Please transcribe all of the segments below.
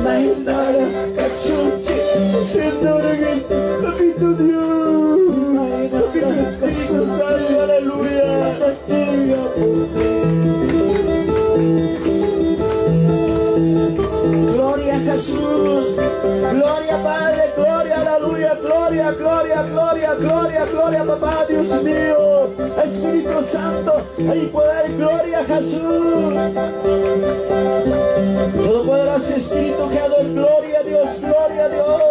Imaginaria Casuchi, Señor, papito Dios, papito Espíritu Santo, aleluya. Gloria a Jesús, gloria Padre, gloria, aleluya, gloria, gloria, gloria, gloria, gloria, papá, Dios mío, Espíritu Santo, ahí poder, gloria a Jesús. Todopoderoso Espíritu Creador, gloria a Dios, gloria a Dios.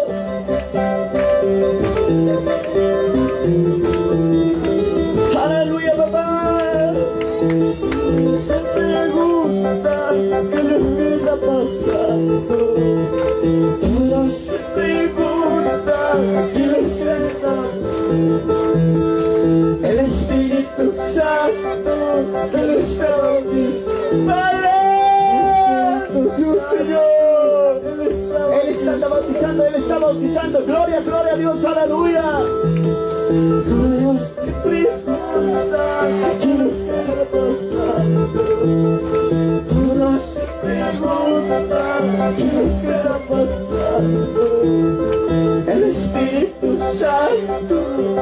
Aleluya, papá. Se pregunta qué le está pasando. Todos se preguntan qué le está pasando. El Espíritu Santo, el Espíritu Padre, Dios Señor, Él está bautizando, gloria, gloria a Dios, aleluya. Dios, qué pregunta, ¿qué le está pasando? Todos se preguntan, ¿qué le está pasando? El Espíritu Santo,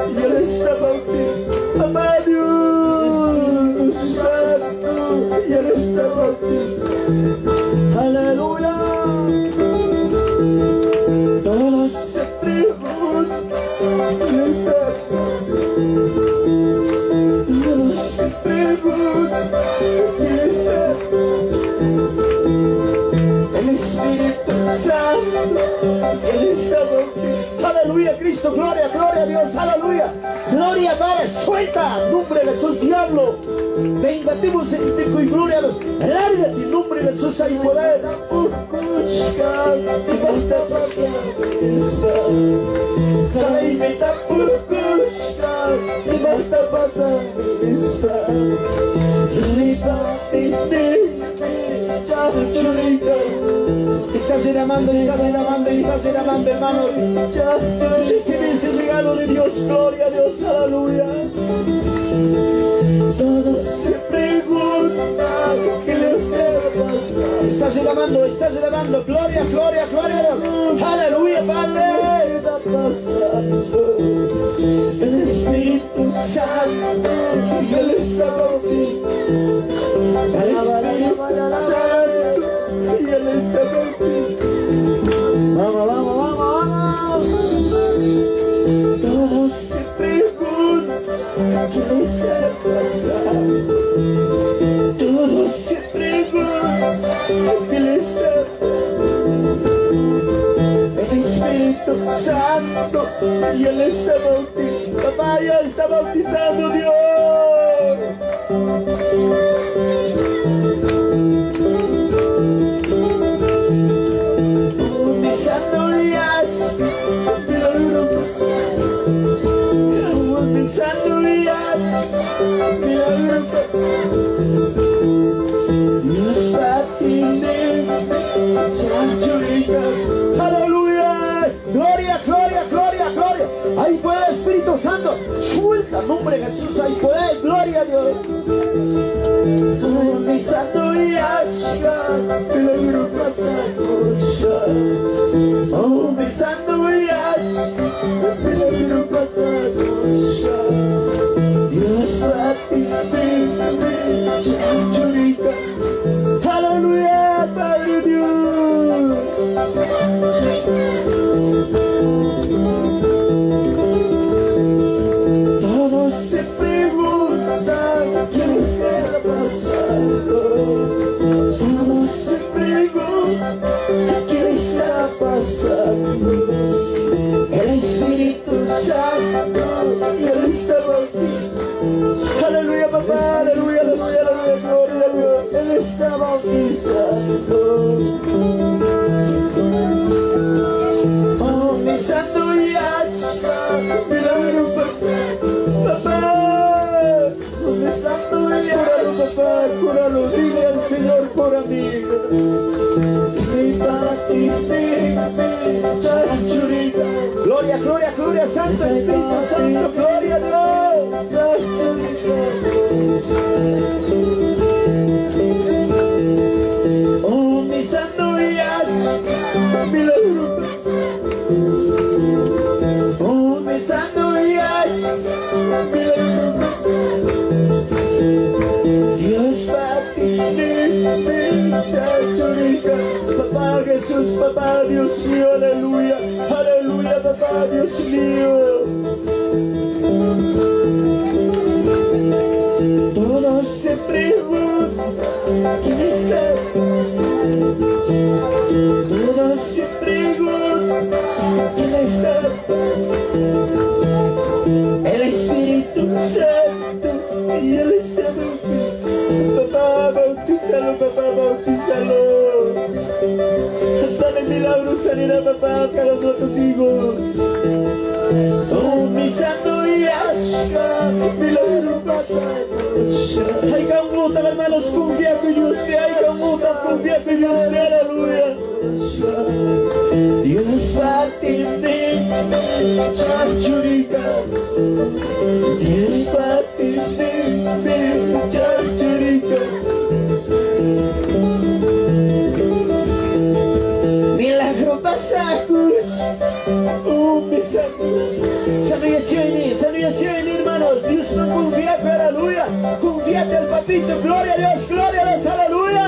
y Él está bautizando, papá Dios Santo, y Él está bautizando, aleluya. Todos se preguntan, ¿qué le está pasando? Todos se preguntan, ¿qué le está pasando? El Espíritu Santo, Él está bautizando, aleluya, Cristo, gloria, gloria a Dios, aleluya. Gloria, Padre, suelta, nombre de Jesús, diablo. Te invatimos en ti y gloria a Dios. Lárgate en nombre de Jesús, hay poder. Estás derramando, hermano. Recibe ese regalo de Dios, gloria a Dios, aleluya. Todos se preguntan qué les pasa. Estás derramando, gloria, gloria, gloria a Dios, aleluya, Padre. El Espíritu Santo, y Él está bautizando. El Espíritu Santo, y Él está bautizando. Vamos, vamos, vamos, vamos. Todos se preguntan qué les está pasando. Todos se preguntan qué les está pasando. El Espíritu Santo, y Él está bautizando. Papá, ya está bautizando Dios. Aleluya, gloria, gloria, gloria, gloria. Ahí puede Espíritu Santo, suelta el nombre de Jesús, ahí puede, gloria a Dios. Mi santo y asha, milagro pasado. Oh, mi santo y asha, milagro pasado. Dios a ti, chanchurita. Aleluya, Padre Dios. Todos se preguntan qué les está pasando. Todos se preguntan qué les está pasando. El Espíritu Santo, y Él está bautizando. Aleluya, papá, aleluya, aleluya, aleluya, gloria a Dios. Él está bautizando. Oh, mi santo y asha, milagro pasado. Papá, oh, mi santo y asha, papá, cúralo, dile al Señor por amigo. Gloria, gloria, gloria, Santo Espíritu Santo, gloria a Dios. Oh, papá, Dios mío, aleluya, aleluya, papá, Dios mío. Todos se preguntan quién está. Todos se preguntan quién está. El Espíritu Santo y el Espíritu. Papá, bautízalo, papá, bautízalo. Dale milagro, sanidad, papá, que los otros hijos. Oh, mi santo Yahshua, milagro pasado. Hay que mutar, hermanos, confía que Dios te hay que mutar, confía que Dios te, aleluya. Dios va a atender, chachurica. Dios va a atender, chachurica. Milagro pasado. Oh, mi santo. Sanidad tiene, hermanos. Dios no confía, aleluya. Confíate al papito, gloria a Dios, aleluya.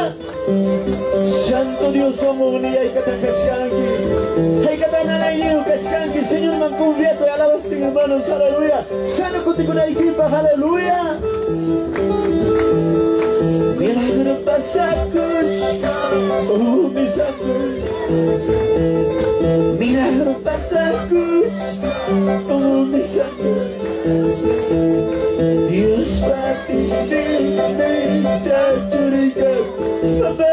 Santo Dios, somos hay que te cascanqui. Hay que te analayo, cascanqui. Señor, man confiato y alabaste, hermanos, aleluya. Sano contigo una equipa, aleluya. Milagro pasado. Oh, mi santo. Milagro pasado. Oh, mi santo. Dios va a tener chachurica. Papá,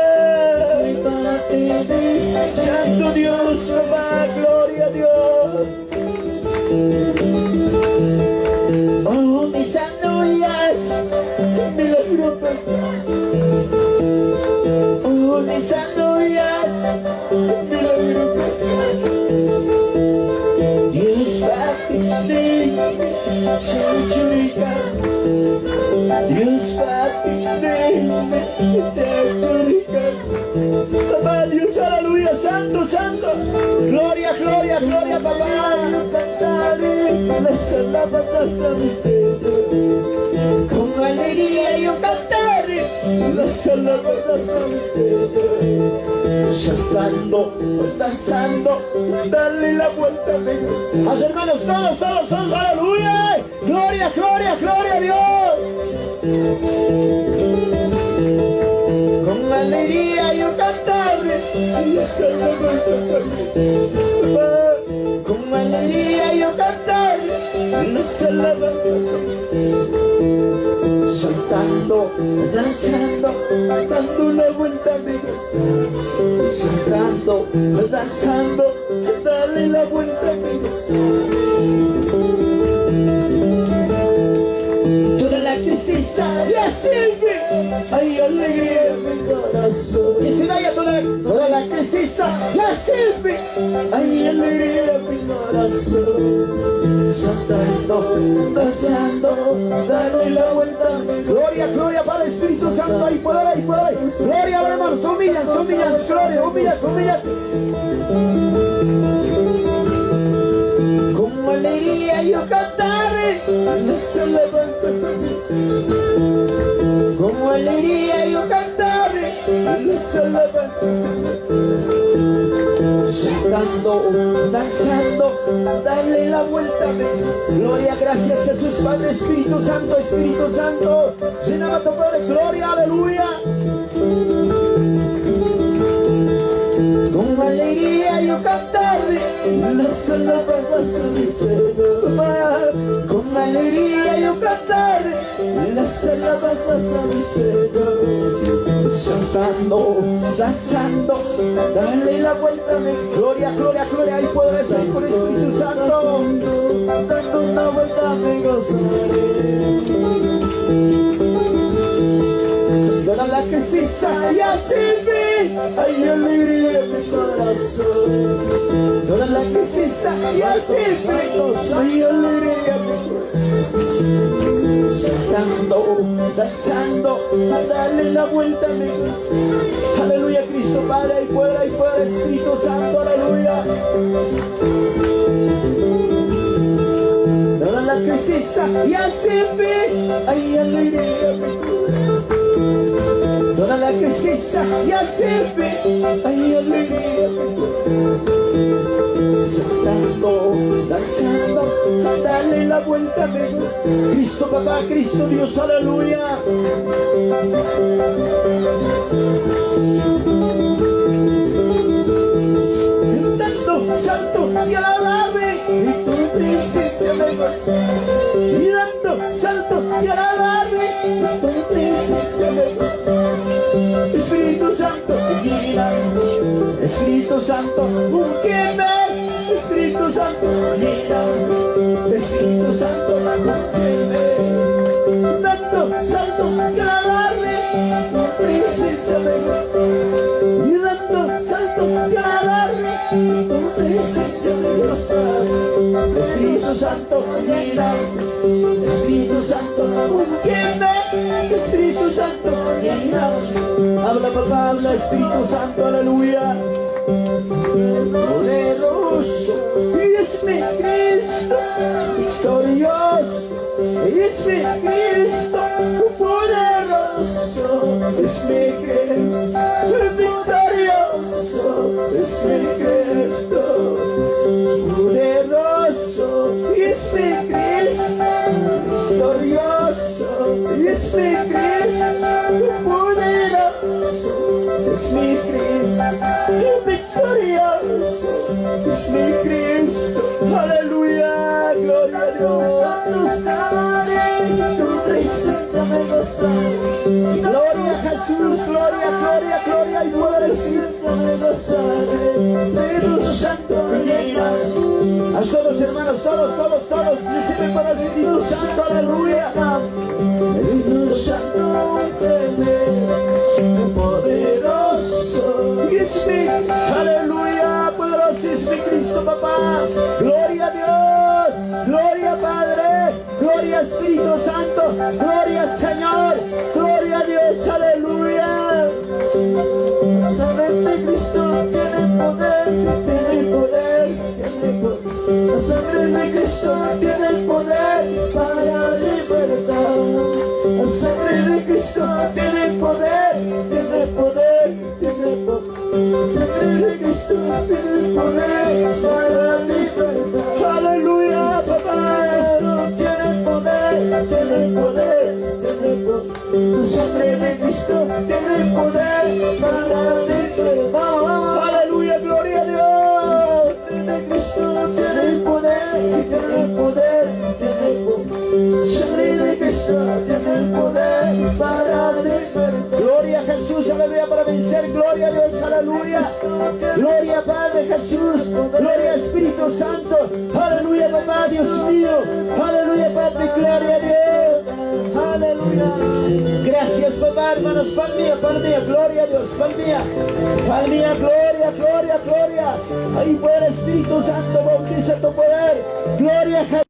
Santo Dios, papá, gloria a Dios. Oh, mi santo Yahshua, milagro pasado. Oh, mi santo Yahshua, milagro pasado. Dios va a tener chachurica. Dios va a tener chachurica. Papá Dios, aleluya, santo, santo. Gloria, gloria, gloria, papá. Cantaré, la batalla mi pecho. Con alegría yo cantaré, la batalla mi pecho. Saltando, danzando, dale la vuelta, venga. Los hermanos, todos, aleluya. Gloria, gloria, gloria a Dios. Con alegría yo cantaré, con alegría yo cantaré, las alabanzas. Saltando, danzando, dando la vuelta, amigos. Saltando, danzando, dale la vuelta, amigos. Toda la tristeza ya sirve, hay alegría en mi corazón. Que se vaya toda la tristeza ya sirve, hay alegría en mi corazón. Saltando, danzando, dale la vuelta. Gloria, gloria para el Espíritu Santo, ahí por ahí. Gloria, hermanos, humillan, gloria, humillan. Con alegría yo cantaré, las alabanzas a mí. Con alegría yo cantaré, las alabanzas a mí. Saltando, danzando, dale la vuelta, ven. Gloria, gracias Jesús, Padre, Espíritu Santo, llenaba tu Padre, gloria, aleluya. Con alegría yo cantaré, las alabanzas a mi Señor. Con alegría yo cantaré, las alabanzas a mi Señor. Saltando, danzando, dale la vuelta, gloria, gloria, gloria, y podré ser con el Espíritu Santo. Dando una vuelta me gozaré. Toda la tristeza ya sirve, hay alegría en mi corazón. Toda la tristeza ya sirve, hay alegría en mi corazón. Saltando, danzando, dale la vuelta, amigos. Aleluya, Cristo Padre, y fuera, Espíritu Santo, aleluya. Toda la tristeza ya sirve, hay alegría en mi corazón. Toda la tristeza y hacerme ay alegría. Saltando, danzando, dale la vuelta, amigos. Cristo papá, Cristo Dios, aleluya. Dando saltos y alabarme, y tu presencia me goza. Y dando saltos y alabarme, y tu presencia me goza. Espíritu Santo, guía, Espíritu Santo, úngeme. Espíritu Santo, guía, Espíritu Santo, úngeme. Dando saltos y alabarme, tu presencia me goza. Y dando saltos y alabarme, tu presencia me goza. Espíritu Santo, guía, Espíritu Santo, úngeme. Espíritu Santo, guía. Habla papá, habla Espíritu Santo, aleluya. Poderoso es mi Cristo, victorioso es mi Cristo, poderoso es mi Cristo, victorioso es mi Cristo, poderoso es mi Cristo, victorioso es mi Cristo, poderoso es mi Cristo, victorioso es mi Cristo, aleluya, gloria a Dios. Santos cantaré, tu presencia me goza. Gloria a Jesús, gloria, gloria, gloria y poder me gozaré. Espíritu Santo, venga. A todos hermanos, todos, reciben para el Espíritu Santo, aleluya. Espíritu Santo, poderoso es mi, aleluya, poderoso es mi Cristo papá. Gloria a Dios, gloria Padre, gloria Espíritu Santo, gloria Señor, gloria a Dios, aleluya. La sangre de Cristo tiene poder, tiene poder, tiene poder. La sangre de Cristo tiene poder para libertar. La sangre de Cristo tiene poder, tiene poder, tiene poder. La sangre de Cristo tiene poder para libertar. Aleluya, papá, esto tiene poder, tiene poder, tiene poder. Tu sangre de Cristo tiene poder para libertar. Aleluya, gloria a Dios. Tu sangre de Cristo tiene poder, tiene poder, tiene poder. Tu sangre de Cristo tiene poder para libertar. Gloria a Jesús, aleluya, para vencer. Gloria a Dios, aleluya. Gloria Padre Jesús, gloria Espíritu Santo, aleluya papá, Dios mío, aleluya Padre, gloria a Dios, aleluya. Gracias papá, hermanos, palmía, gloria a Dios, palmía, gloria, gloria, gloria. Ahí fuera Espíritu Santo, bautiza tu poder, gloria a Jesús.